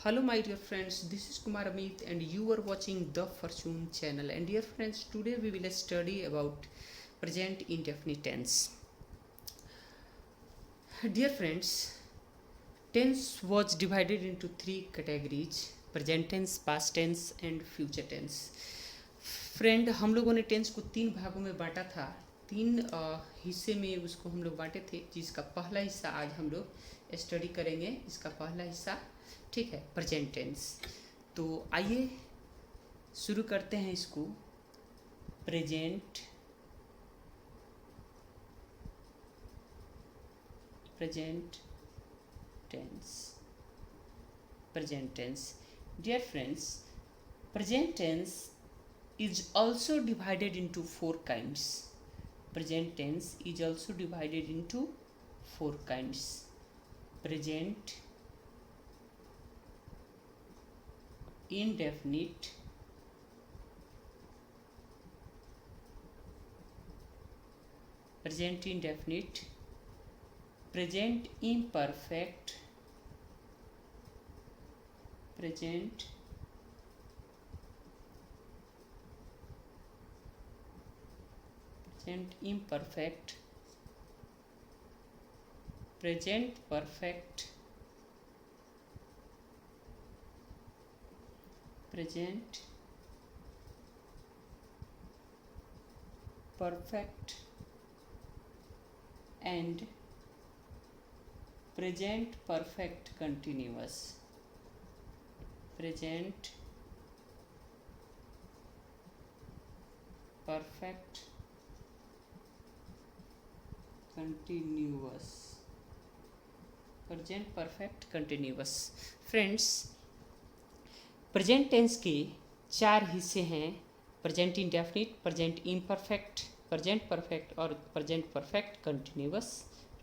Hello, my dear friends. This is Kumar Amit, and you are watching the Fortune channel. And dear friends, today we will study about present indefinite tense. Dear friends, tense was divided into three categories: present tense, past tense, and future tense. Friend, हम लोगों ने tense को तीन भागों में बांटा था। तीन हिस्से में उसको हम लोग बांटे थे, जिसका पहला हिस्सा आज हम लोग स्टडी करेंगे। इसका पहला हिस्सा ठीक है, प्रेजेंट टेंस। तो आइए शुरू करते हैं इसको। Present present tense present tense dear friends, present tense is also divided into four kinds. Present tense is also divided into four kinds: present indefinite, present indefinite, present imperfect, present imperfect, present perfect, present perfect, and present perfect continuous. Present perfect continuous. Present perfect continuous. Friends, present tense के चार हिस्से हैं: present indefinite, present imperfect, present perfect और present perfect continuous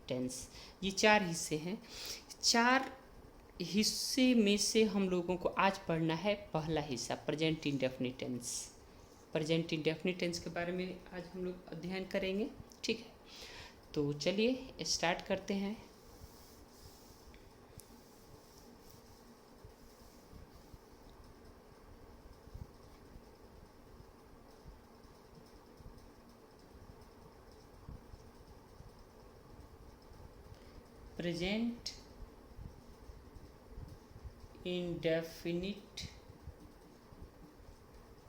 tense. ये चार हिस्से हैं। चार हिस्से में से हम लोगों को आज पढ़ना है पहला हिस्सा, present indefinite tense. Present indefinite tense के बारे में आज हम लोग अध्ययन करेंगे। ठीक है, तो चलिए स्टार्ट करते हैं। Present indefinite,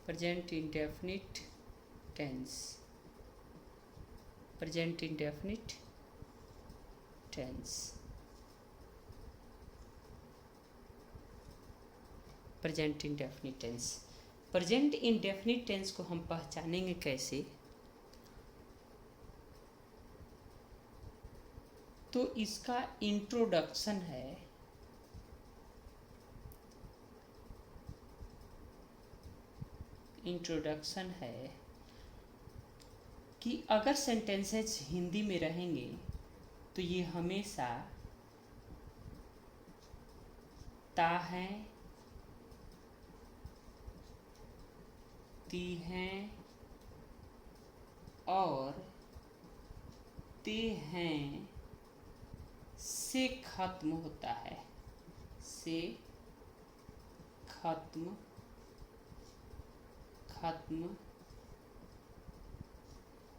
present indefinite tense, present indefinite tense, present indefinite tense. Present indefinite tense को हम पहचानेंगे कैसे? तो इसका इंट्रोडक्शन है। इंट्रोडक्शन है कि अगर सेंटेंसेस हिंदी में रहेंगे तो ये हमेशा ता हैं, ती हैं और ते हैं से खत्म होता है, से खत्म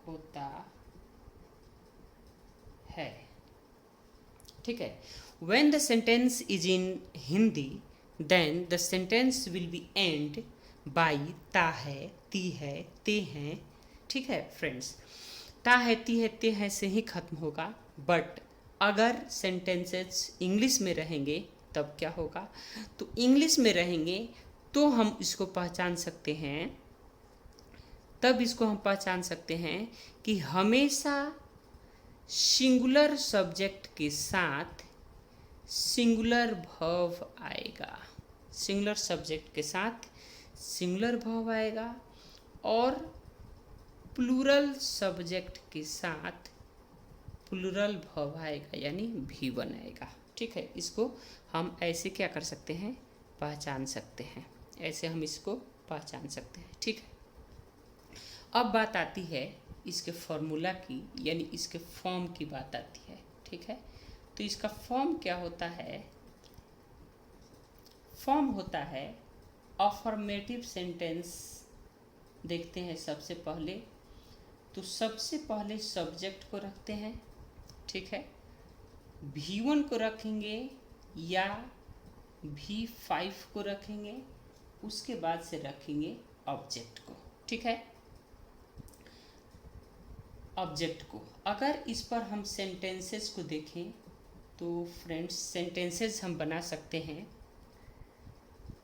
होता है। ठीक है, when the sentence is in Hindi, then the sentence will be end by ता है, ती है, ते हैं। ठीक है फ्रेंड्स, ता है, ती है, ते हैं से ही खत्म होगा। बट अगर सेंटेंसेस इंग्लिश में रहेंगे तब क्या होगा? तो इंग्लिश में रहेंगे तो हम इसको पहचान सकते हैं, तब इसको हम पहचान सकते हैं कि हमेशा सिंगुलर सब्जेक्ट के साथ सिंगुलर वर्ब आएगा। सिंगुलर सब्जेक्ट के साथ सिंगुलर वर्ब आएगा और प्लूरल सब्जेक्ट के साथ प्लूरल वर्ब आएगा, यानी V1 आएगा। ठीक है, इसको हम ऐसे क्या कर सकते हैं? पहचान सकते हैं। ऐसे हम इसको पहचान सकते हैं। ठीक है, अब बात आती है इसके फॉर्मूला की, यानी इसके फॉर्म की बात आती है। ठीक है, तो इसका फॉर्म क्या होता है? फॉर्म होता है अफर्मेटिव सेंटेंस। देखते हैं सबसे पहले, तो सबसे पहले सब्जेक्ट को रखते हैं, ठीक है, V1 को रखेंगे या V5 को रखेंगे, उसके बाद से रखेंगे ऑब्जेक्ट को, ठीक है। ऑब्जेक्ट को अगर इस पर हम सेंटेंसेस को देखें तो फ्रेंड्स सेंटेंसेस हम बना सकते हैं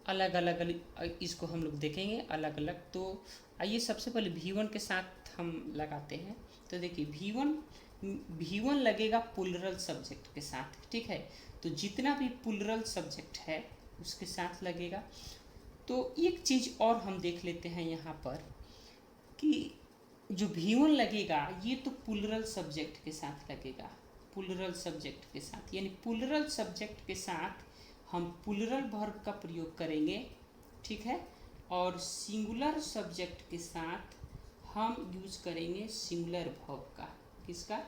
अलग अलग, इसको हम लोग देखेंगे अलग अलग। तो आइए सबसे पहले V1 के साथ हम लगाते हैं। तो देखिए V1 लगेगा प्लूरल सब्जेक्ट के साथ, ठीक है। तो जितना भी प्लूरल सब्जेक्ट है उसके साथ लगेगा। तो एक चीज़ और हम देख लेते हैं यहाँ पर कि जो V1 लगेगा ये तो प्लूरल सब्जेक्ट के साथ लगेगा, प्लूरल सब्जेक्ट के साथ, यानी प्लूरल सब्जेक्ट के साथ हम प्लूरल वर्ब का प्रयोग करेंगे, ठीक है। और सिंगुलर सब्जेक्ट के साथ हम यूज करेंगे सिंगुलर वर्ब का। किसका?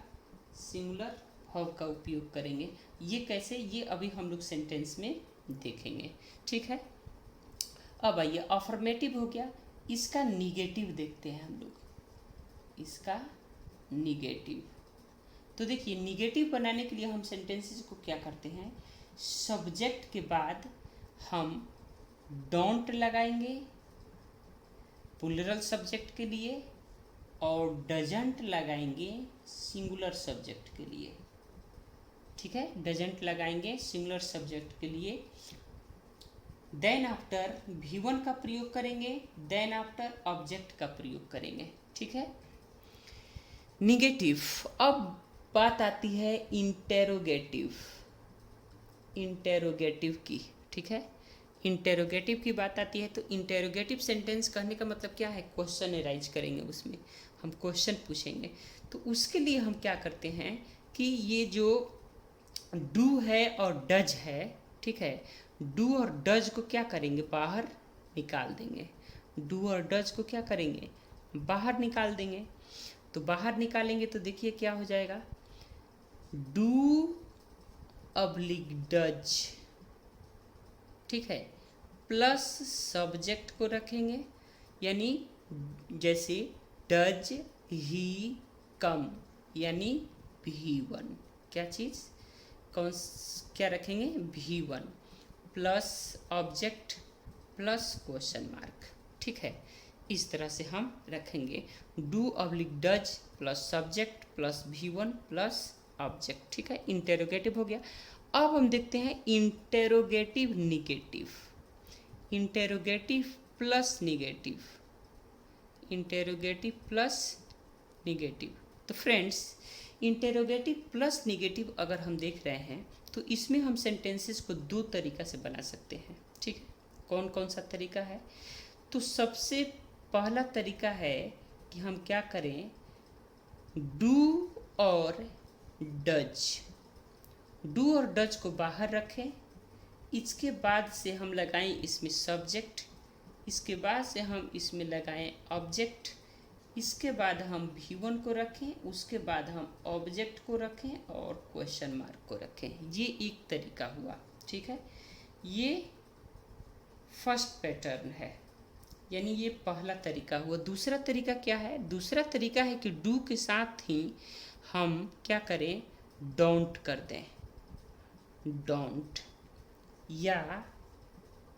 सिंगुलर वर्ब का उपयोग करेंगे। ये कैसे, ये अभी हम लोग सेंटेंस में देखेंगे, ठीक है। अब आइए अफर्मेटिव हो गया, इसका निगेटिव देखते हैं हम लोग, इसका निगेटिव। तो देखिए निगेटिव बनाने के लिए हम सेंटेंसेस को क्या करते हैं, सब्जेक्ट के बाद हम डोंट लगाएंगे प्लूरल सब्जेक्ट के लिए और डजंट लगाएंगे सिंगुलर सब्जेक्ट के लिए, ठीक है। डजंट लगाएंगे सिंगुलर सब्जेक्ट के लिए। देन आफ्टर V1 का प्रयोग करेंगे, देन आफ्टर ऑब्जेक्ट का प्रयोग करेंगे, ठीक है। निगेटिव। अब बात आती है इंटेरोगेटिव, इंटेरोगेटिव की, ठीक है। इंटेरोगेटिव की बात आती है तो इंटेरोगेटिव सेंटेंस कहने का मतलब क्या है, क्वेश्चन एराइज करेंगे, उसमें हम क्वेश्चन पूछेंगे। तो उसके लिए हम क्या करते हैं कि ये जो डू है और डज है, ठीक है, डू और डज को क्या करेंगे, बाहर निकाल देंगे। डू और डज को क्या करेंगे, बाहर निकाल देंगे। तो बाहर निकालेंगे तो देखिए क्या हो जाएगा, डू ऑब्लिक डज, ठीक है, प्लस सब्जेक्ट को रखेंगे, यानी जैसे डज ही कम, यानी V1, क्या चीज़, कौन क्या रखेंगे, V1 plus object plus question mark, ठीक है। इस तरह से हम रखेंगे do oblique does plus subject plus V1 plus object, ठीक है। इंटेरोगेटिव हो गया। अब हम देखते हैं interrogative negative, interrogative plus negative, interrogative plus negative. तो फ्रेंड्स इंटेरोगेटिव प्लस निगेटिव अगर हम देख रहे हैं तो इसमें हम सेंटेंसेस को दो तरीक़ा से बना सकते हैं, ठीक है। कौन कौन सा तरीका है, तो सबसे पहला तरीका है कि हम क्या करें, डू और डज, डू और डज को बाहर रखें, इसके बाद से हम लगाएं इसमें सब्जेक्ट, इसके बाद से हम इसमें लगाएं ऑब्जेक्ट, इसके बाद हम V1 को रखें, उसके बाद हम ऑब्जेक्ट को रखें और क्वेश्चन मार्क को रखें। ये एक तरीका हुआ, ठीक है। ये फर्स्ट पैटर्न है, यानी ये पहला तरीका हुआ। दूसरा तरीका क्या है, दूसरा तरीका है कि डू के साथ ही हम क्या करें, डोंट कर दें, डोंट या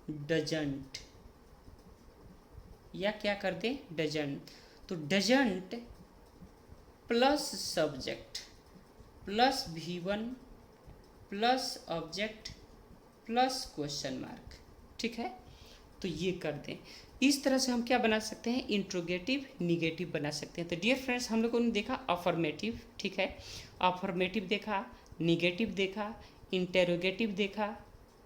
डजंट, या क्या कर दें, डजंट। तो doesn't plus subject plus V1 plus object plus question mark, ठीक है। तो ये कर दें। इस तरह से हम क्या बना सकते हैं, इंट्रोगेटिव निगेटिव बना सकते हैं। तो डियर फ्रेंड्स हम लोगों ने देखा अफर्मेटिव, ठीक है, अफर्मेटिव देखा, निगेटिव देखा, इंटेरोगेटिव देखा,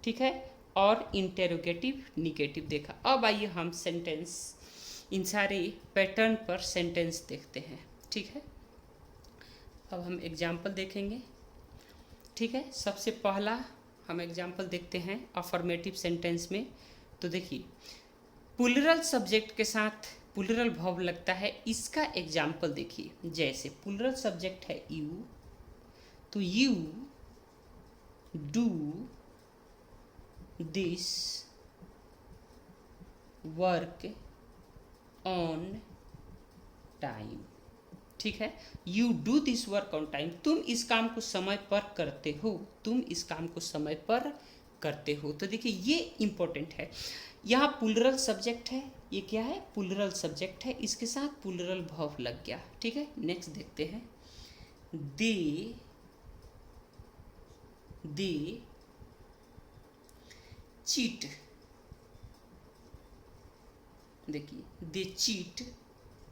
ठीक है, और इंटेरोगेटिव निगेटिव देखा। अब आइए हम सेंटेंस, इन सारे पैटर्न पर सेंटेंस देखते हैं, ठीक है। अब हम एग्जाम्पल देखेंगे, ठीक है। सबसे पहला हम एग्जाम्पल देखते हैं अफर्मेटिव सेंटेंस में। तो देखिए प्लूरल सब्जेक्ट के साथ प्लूरल वर्ब लगता है, इसका एग्जाम्पल देखिए। जैसे प्लूरल सब्जेक्ट है यू, तो you do this work on time. ठीक है, you do this work on time, तुम इस काम को समय पर करते हो, तुम इस काम को समय पर करते हो। तो देखिए ये इंपॉर्टेंट है। यहाँ पुलरल सब्जेक्ट है, ये क्या है, पुलरल सब्जेक्ट है, इसके साथ पुलरल वर्ब लग गया। ठीक है, नेक्स्ट देखते हैं। दे चीट, देखिए दे चीट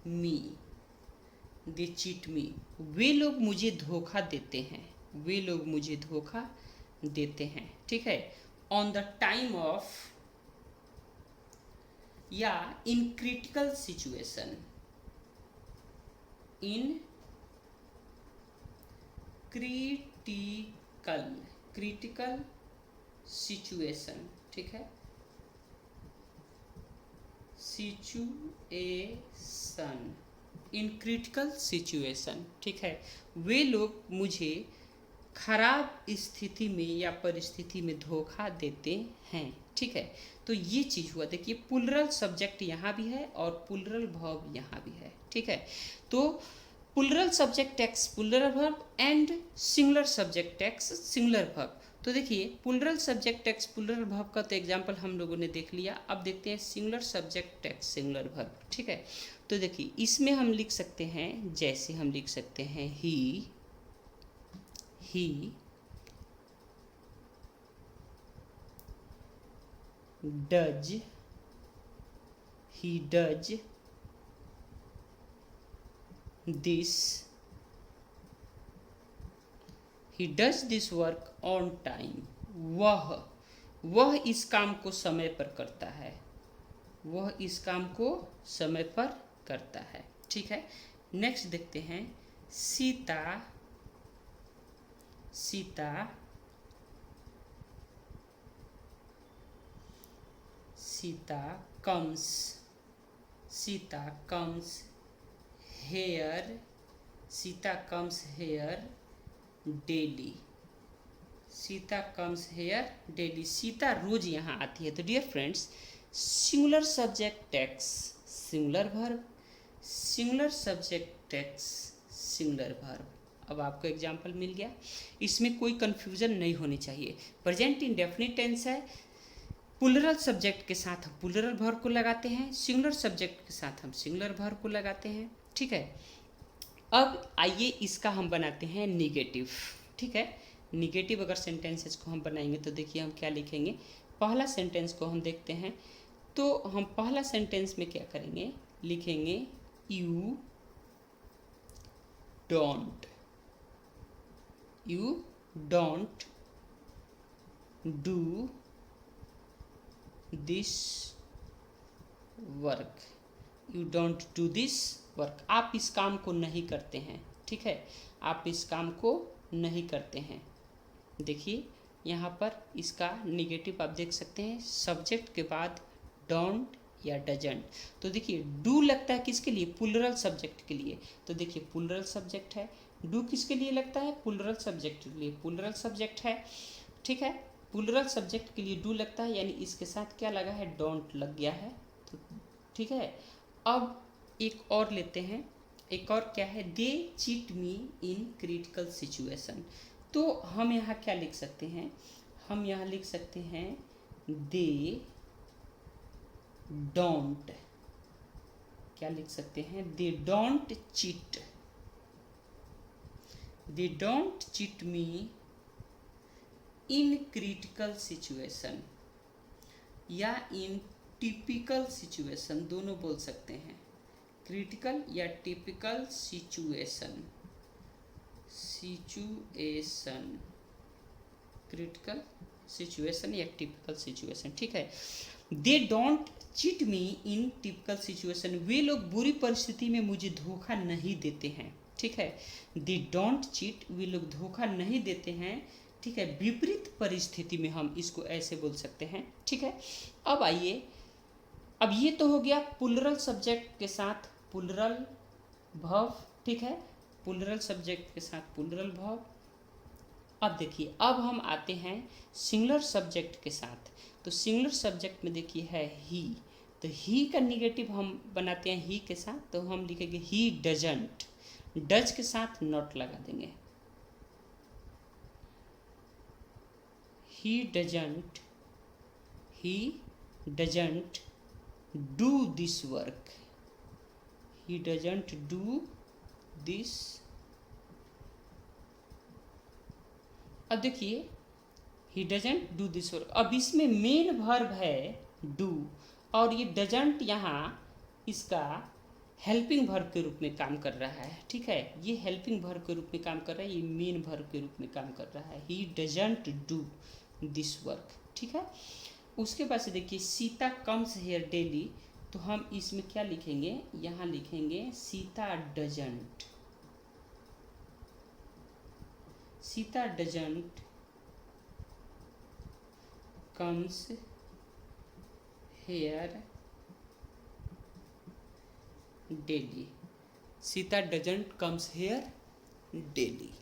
मी, दे चीट मी, वे लोग मुझे धोखा देते हैं, वे लोग मुझे धोखा देते हैं। ठीक है, ऑन द टाइम ऑफ, या इन क्रिटिकल सिचुएशन, इन क्रिटिकल सिचुएशन। ठीक है, सिचुएशन, इन क्रिटिकल सिचुएशन। ठीक है, वे लोग मुझे खराब स्थिति में या परिस्थिति में धोखा देते हैं। ठीक है, तो ये चीज़ हुआ। देखिए पुलरल सब्जेक्ट यहाँ भी है और पुलरल वर्ब यहाँ भी है। ठीक है, तो plural subject takes plural verb and singular subject takes singular verb. तो देखिए plural subject takes plural verb का तो एग्जांपल हम लोगों ने देख लिया। अब देखते हैं singular subject takes singular verb. ठीक है, तो देखिए इसमें हम लिख सकते हैं, जैसे हम लिख सकते हैं he does, he does this, he does this work on time, वह इस काम को समय पर करता है, वह इस काम को समय पर करता है। ठीक है, नेक्स्ट देखते हैं। Sita comes here, Sita comes here daily, Sita comes here daily, Sita रोज यहाँ आती है। तो dear friends, singular subject takes singular verb, singular subject takes singular verb. अब आपको एग्जाम्पल मिल गया, इसमें कोई कन्फ्यूजन नहीं होनी चाहिए। प्रेजेंट इंडेफिनिट टेंस है, पुलरल सब्जेक्ट के साथ हम पुलरल वर्ब को लगाते हैं, सिंगुलर सब्जेक्ट के साथ हम सिंगुलर वर्ब को लगाते हैं। ठीक है, अब आइए इसका हम बनाते हैं निगेटिव। ठीक है, निगेटिव अगर सेंटेंसेस को हम बनाएंगे तो देखिए हम क्या लिखेंगे। पहला सेंटेंस को हम देखते हैं, तो हम पहला सेंटेंस में क्या करेंगे, लिखेंगे you don't do this work, you don't do this work, आप इस काम को नहीं करते हैं। ठीक है, आप इस काम को नहीं करते हैं। देखिए यहाँ पर इसका निगेटिव आप देख सकते हैं, सब्जेक्ट के बाद डोंट या डजंट। तो देखिए डू लगता है किसके लिए, पुलरल सब्जेक्ट के लिए। तो देखिए पुलरल सब्जेक्ट है, डू किसके लिए लगता है, पुलरल सब्जेक्ट के लिए, पुलरल सब्जेक्ट है। ठीक है, पुलरल सब्जेक्ट के लिए डू लगता है, यानी इसके साथ क्या लगा है, डोंट लग गया है। तो ठीक है, अब एक और लेते हैं, एक और क्या है, they cheat me in critical situation. तो हम यहाँ क्या लिख सकते हैं, हम यहाँ लिख सकते हैं दे डोंट, क्या लिख सकते हैं, दे don't cheat, they don't cheat me in critical situation, या इन टिपिकल सिचुएशन, दोनों बोल सकते हैं, क्रिटिकल या टिपिकल सिचुएशन, क्रिटिकल सिचुएशन या टिपिकल सिचुएशन। ठीक है, they don't cheat me in typical situation, वे लोग बुरी परिस्थिति में मुझे धोखा नहीं देते हैं। ठीक है, दे डोंट चीट, वे लोग धोखा नहीं देते हैं। ठीक है, विपरीत परिस्थिति में हम इसको ऐसे बोल सकते हैं। ठीक है, अब आइए, अब ये तो हो गया पुलरल सब्जेक्ट के साथ पुलरल वर्ब। ठीक है, पुलरल सब्जेक्ट के साथ पुलरल वर्ब। अब देखिए, अब हम आते हैं सिंगुलर सब्जेक्ट के साथ। तो सिंगुलर सब्जेक्ट में देखिए है ही, तो तो ही का निगेटिव हम बनाते हैं ही के साथ, तो हम लिखेंगे ही डजंट, डज के साथ नॉट लगा देंगे, he doesn't do this work, he doesn't do this. अब देखिए he doesn't do this work, अब इसमें मेन वर्ब है डू, और ये डजंट यहाँ इसका हेल्पिंग वर्ब के रूप में काम कर रहा है, ठीक है, ये हेल्पिंग वर्ब के रूप में काम कर रहा है, ये मेन वर्ब के रूप में काम कर रहा है, he doesn't do this work, ठीक है। उसके बाद से देखिए सीता कम्स हेयर डेली, तो हम इसमें क्या लिखेंगे, यहाँ लिखेंगे Sita doesn't comes here daily, Sita doesn't comes here daily.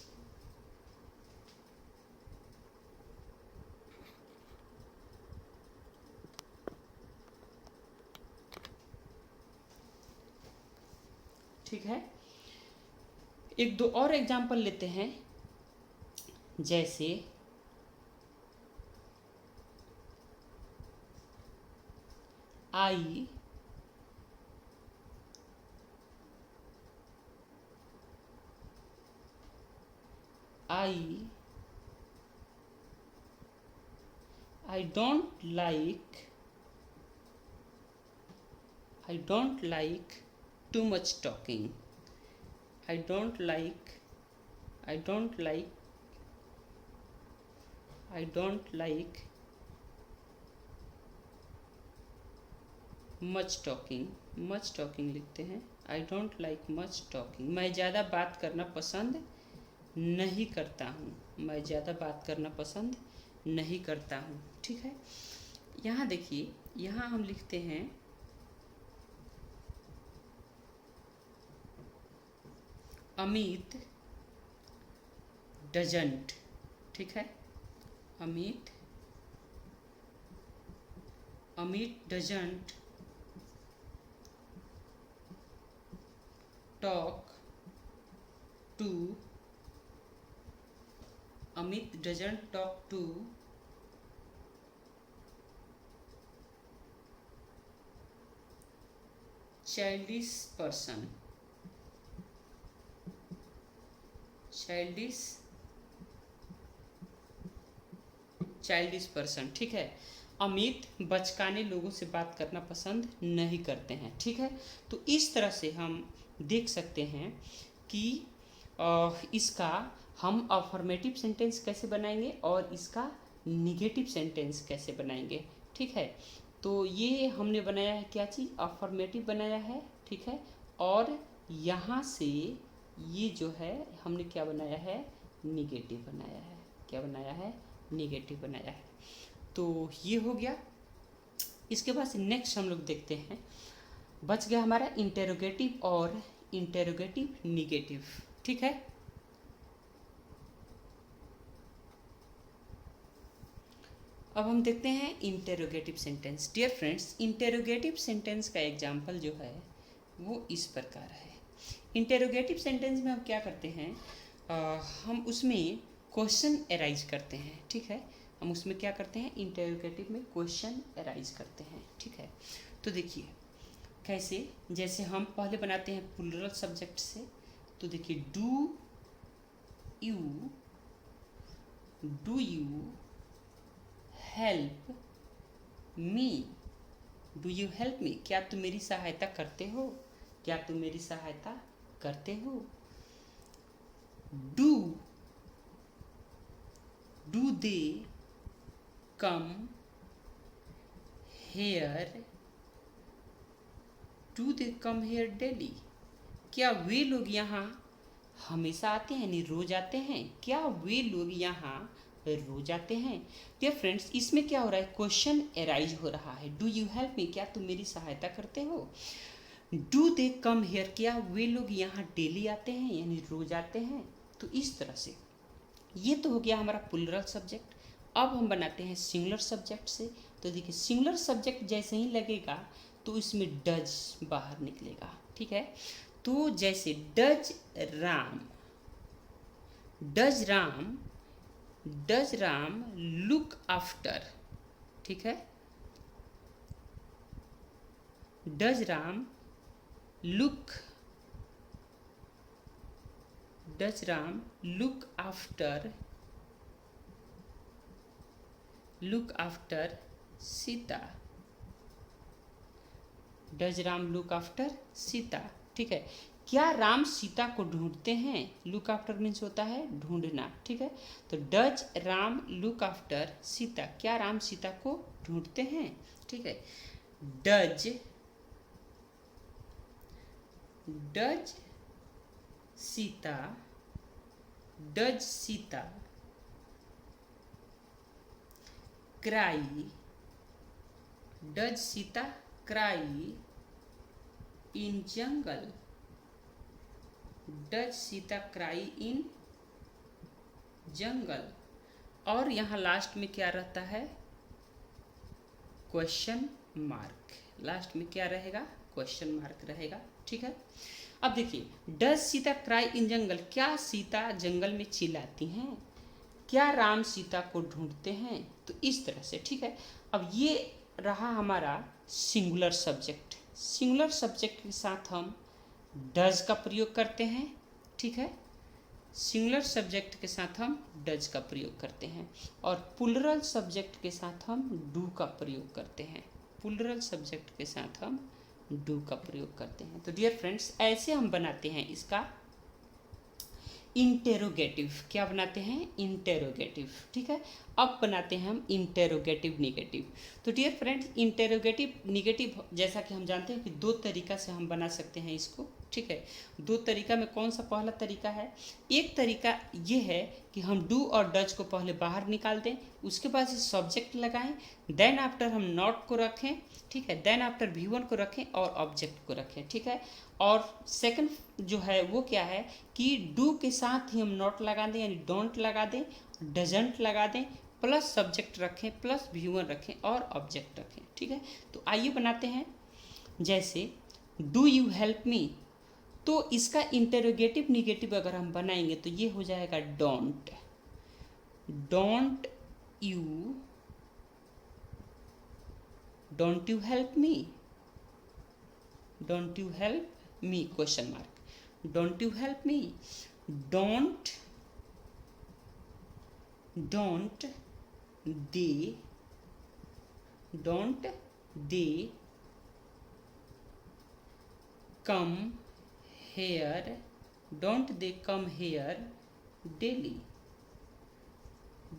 ठीक है, एक दो और एग्जाम्पल लेते हैं, जैसे आई don't like too much talking, I don't like much talking लिखते हैं, I don't like much talking, मैं ज़्यादा बात करना पसंद नहीं करता हूँ, मैं ज़्यादा बात करना पसंद नहीं करता हूँ, ठीक है। यहाँ देखिए, यहाँ हम लिखते हैं अमित डजंट, ठीक है, Amit doesn't talk to, Amit doesn't talk to childish person, ठीक है। अमित बचकाने लोगों से बात करना पसंद नहीं करते हैं, ठीक है। तो इस तरह से हम देख सकते हैं कि इसका हम अफर्मेटिव सेंटेंस कैसे बनाएंगे और इसका निगेटिव सेंटेंस कैसे बनाएंगे, ठीक है। तो ये हमने बनाया है क्या चीज़, अफर्मेटिव बनाया है, ठीक है, और यहाँ से ये जो है हमने क्या बनाया है, निगेटिव बनाया है, क्या बनाया है, निगेटिव बनाया है। तो ये हो गया। इसके बाद नेक्स्ट हम लोग देखते हैं, बच गया हमारा इंटेरोगेटिव और इंटेरोगेटिव निगेटिव, ठीक है। अब हम देखते हैं interrogative sentence. Dear friends, interrogative sentence का एग्जाम्पल जो है वो इस प्रकार है। इंटेरोगेटिव सेंटेंस में हम क्या करते हैं, हम उसमें क्वेश्चन अराइज करते हैं, ठीक है। हम उसमें क्या करते हैं, इंटेरोगेटिव में क्वेश्चन अराइज करते हैं, ठीक है। तो देखिए कैसे, जैसे हम पहले बनाते हैं प्लूरल सब्जेक्ट से, तो देखिए do you help me, do you help me, क्या तुम मेरी सहायता करते हो, क्या तुम मेरी सहायता करते हो। Do they come here, do they come here daily, क्या वे लोग यहाँ हमेशा आते हैं, यानी रोज आते हैं, क्या वे लोग यहाँ रोज आते हैं। डियर फ्रेंड्स, इसमें क्या हो रहा है, क्वेश्चन अराइज हो रहा है, डू यू हेल्प मी, क्या तुम मेरी सहायता करते हो। डू दे कम हेयर, क्या वे लोग यहाँ डेली आते हैं, यानी रोज आते हैं। तो इस तरह से ये तो हो गया हमारा प्लूरल सब्जेक्ट। अब हम बनाते हैं सिंगुलर सब्जेक्ट से। तो देखिए सिंगुलर सब्जेक्ट जैसे ही लगेगा तो इसमें डज बाहर निकलेगा। ठीक है, तो जैसे does Ram, does Ram, does Ram look after, ठीक है, does Ram look, does Ram look after, look after Sita, does Ram look after Sita. ठीक है, क्या राम सीता को ढूंढते हैं? लुक आफ्टर मीन्स होता है ढूंढना। ठीक है, तो does Ram look after Sita, क्या राम सीता को ढूंढते हैं? ठीक है, does, does Sita, does Sita cry, does Sita cry in jungle, does Sita cry in jungle. और यहाँ लास्ट में क्या रहता है? Question mark. लास्ट में क्या रहेगा? क्वेश्चन मार्क रहेगा। ठीक है, अब देखिए, डज सीता क्राई इन जंगल, क्या सीता जंगल में चिल्लाती हैं? क्या राम सीता को ढूंढते हैं? तो इस तरह से। ठीक है, अब ये रहा हमारा सिंगुलर सब्जेक्ट। सिंगुलर सब्जेक्ट के साथ हम डज का प्रयोग करते हैं। ठीक है, सिंगुलर सब्जेक्ट के साथ हम डज का प्रयोग करते हैं, और प्लुरल सब्जेक्ट के साथ हम डू का प्रयोग करते हैं। प्लुरल सब्जेक्ट के साथ हम डू का प्रयोग करते हैं। तो डियर फ्रेंड्स, ऐसे हम बनाते हैं इसका इंटेरोगेटिव। क्या बनाते हैं? इंटेरोगेटिव। ठीक है, अब बनाते हैं हम इंटेरोगेटिव निगेटिव। तो डियर फ्रेंड्स, इंटेरोगेटिव निगेटिव जैसा कि हम जानते हैं कि दो तरीका से हम बना सकते हैं इसको। ठीक है, दो तरीका में कौन सा पहला तरीका है? एक तरीका ये है कि हम डू और डज को पहले बाहर निकाल दें, उसके बाद से सब्जेक्ट लगाएं, देन आफ्टर हम नॉट को रखें। ठीक है, देन आफ्टर V1 को रखें और ऑब्जेक्ट को रखें। ठीक है, और सेकंड जो है वो क्या है कि डू के साथ ही हम नॉट लगा दें, यानी डोंट लगा दें, डजंट लगा दें, प्लस सब्जेक्ट रखें, प्लस V1 रखें और ऑब्जेक्ट रखें। ठीक है, तो आइए बनाते हैं। जैसे डू यू हेल्प मी, तो इसका इंटेरोगेटिव निगेटिव अगर हम बनाएंगे तो ये हो जाएगा don't, don't you, don't you help me, don't you help me question mark, don't you help me, don't, don't they, don't they come here, don't they come here daily,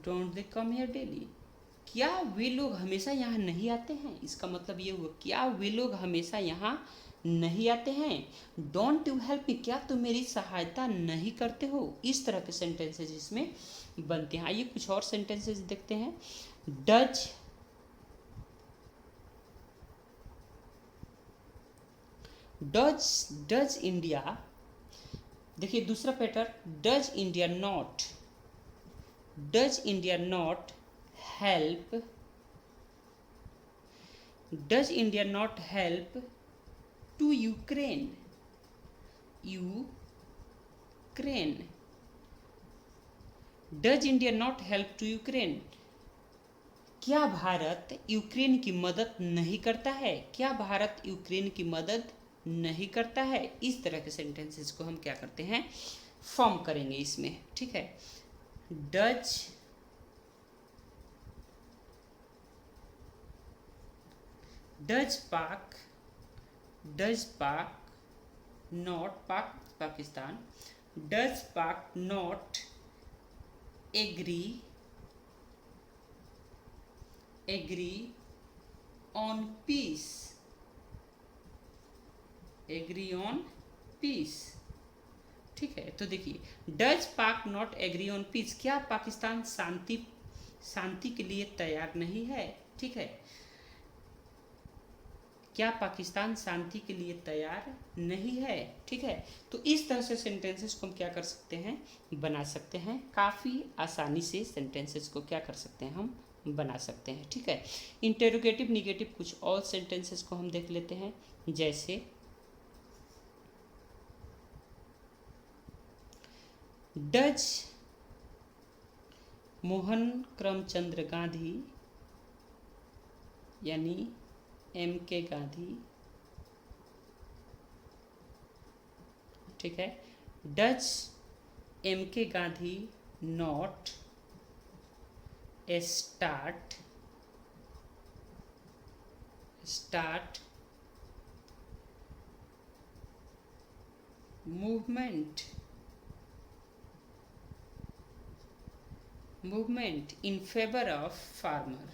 don't they come here daily. क्या वे लोग हमेशा यहाँ नहीं आते हैं? इसका मतलब ये हुआ, क्या वे लोग हमेशा यहाँ नहीं आते हैं? डोंट यू हेल्प मी, क्या तुम मेरी सहायता नहीं करते हो? इस तरह के सेंटेंसेस इसमें बनते हैं। आइए कुछ और सेंटेंसेस देखते हैं। डज, डज, डज इंडिया, देखिए दूसरा pattern, does India not, does India not help, does India not help to Ukraine, Ukraine, does India not help to Ukraine, क्या भारत यूक्रेन की मदद नहीं करता है? क्या भारत यूक्रेन की मदद नहीं करता है? इस तरह के सेंटेंसेस को हम क्या करते हैं? फॉर्म करेंगे इसमें। ठीक है, does, does Pak, does Pak not, Pak Pakistan, does Pak not agree, agree on peace, agree on peace. ठीक है, तो देखिए, does Pak not agree on piece, क्या पाकिस्तान शांति के लिए तैयार नहीं है? ठीक है, क्या पाकिस्तान शांति के लिए तैयार नहीं है? ठीक है, तो इस तरह से सेंटेंसेस को हम क्या कर सकते हैं? बना सकते हैं। काफ़ी आसानी से सेंटेंसेस को क्या कर सकते हैं? हम बना सकते हैं। ठीक है, इंटेरोगेटिव निगेटिव कुछ और सेंटेंसेस को हम देख लेते हैं, जैसे डज मोहन करमचंद्र गांधी यानी M.K. गांधी, ठीक है, does M.K. Gandhi not start movement in favor of farmer,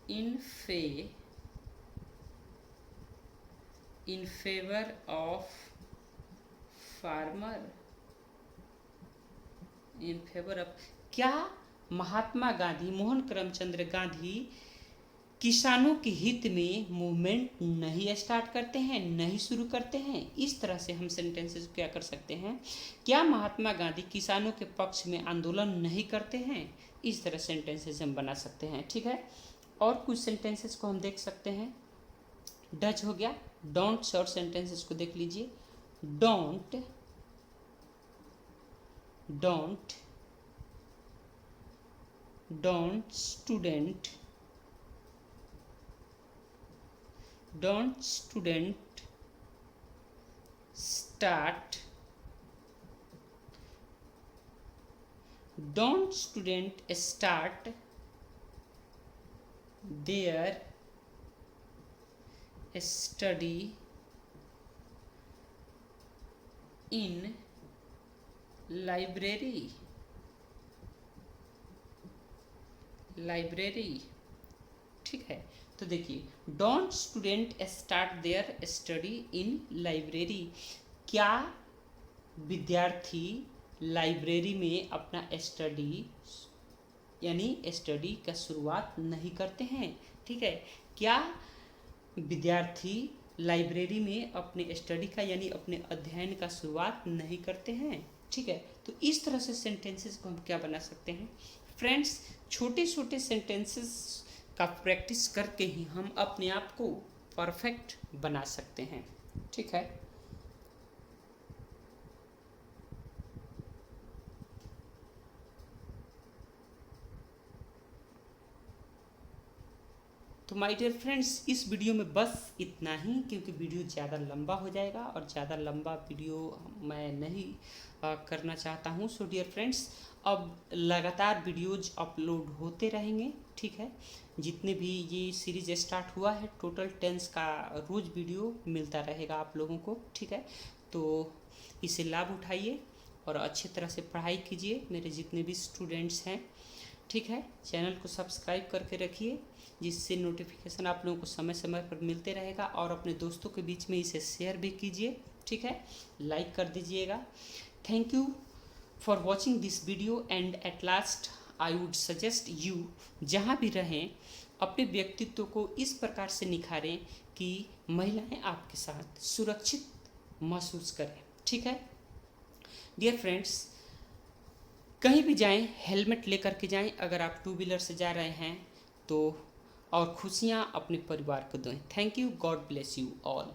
in favor of farmer, in favor of, क्या महात्मा गांधी, मोहन करमचंद्र गांधी किसानों के हित में मूवमेंट नहीं स्टार्ट करते हैं, नहीं शुरू करते हैं? इस तरह से हम सेंटेंसेस क्या कर सकते हैं, क्या महात्मा गांधी किसानों के पक्ष में आंदोलन नहीं करते हैं? इस तरह सेंटेंसेस हम बना सकते हैं। ठीक है, और कुछ सेंटेंसेस को हम देख सकते हैं। डच हो गया, डोंट शॉर्ट सेंटेंसेस को देख लीजिए। Don't student start their study in library, ठीक है। तो देखिए, don't student start their study in library, क्या विद्यार्थी लाइब्रेरी में अपना स्टडी यानी स्टडी का शुरुआत नहीं करते हैं? ठीक है, क्या विद्यार्थी लाइब्रेरी में अपने स्टडी का यानी अपने अध्ययन का शुरुआत नहीं करते हैं? ठीक है, तो इस तरह से सेंटेंसेस को हम क्या बना सकते हैं फ्रेंड्स, छोटे छोटे सेंटेंसेस का प्रैक्टिस करके ही हम अपने आप को परफेक्ट बना सकते हैं। ठीक है, तो माय डियर फ्रेंड्स, इस वीडियो में बस इतना ही, क्योंकि वीडियो ज़्यादा लंबा हो जाएगा और ज़्यादा लंबा वीडियो मैं नहीं करना चाहता हूँ। सो डियर फ्रेंड्स, अब लगातार वीडियोज अपलोड होते रहेंगे। ठीक है, जितने भी ये सीरीज स्टार्ट हुआ है, टोटल 10 का रोज़ वीडियो मिलता रहेगा आप लोगों को। ठीक है, तो इसे लाभ उठाइए और अच्छी तरह से पढ़ाई कीजिए मेरे जितने भी स्टूडेंट्स हैं। ठीक है, चैनल को सब्सक्राइब करके रखिए, जिससे नोटिफिकेशन आप लोगों को समय समय पर मिलते रहेगा, और अपने दोस्तों के बीच में इसे शेयर भी कीजिए। ठीक है, लाइक कर दीजिएगा। Thank you for watching this video, and at last I would suggest you, जहाँ भी रहें अपने व्यक्तित्व को इस प्रकार से निखारें कि महिलाएं आपके साथ सुरक्षित महसूस करें। ठीक है डियर फ्रेंड्स, कहीं भी जाएं हेलमेट लेकर के जाएं, अगर आप 2 व्हीलर से जा रहे हैं तो, और खुशियां अपने परिवार को दें। Thank you, God bless you all.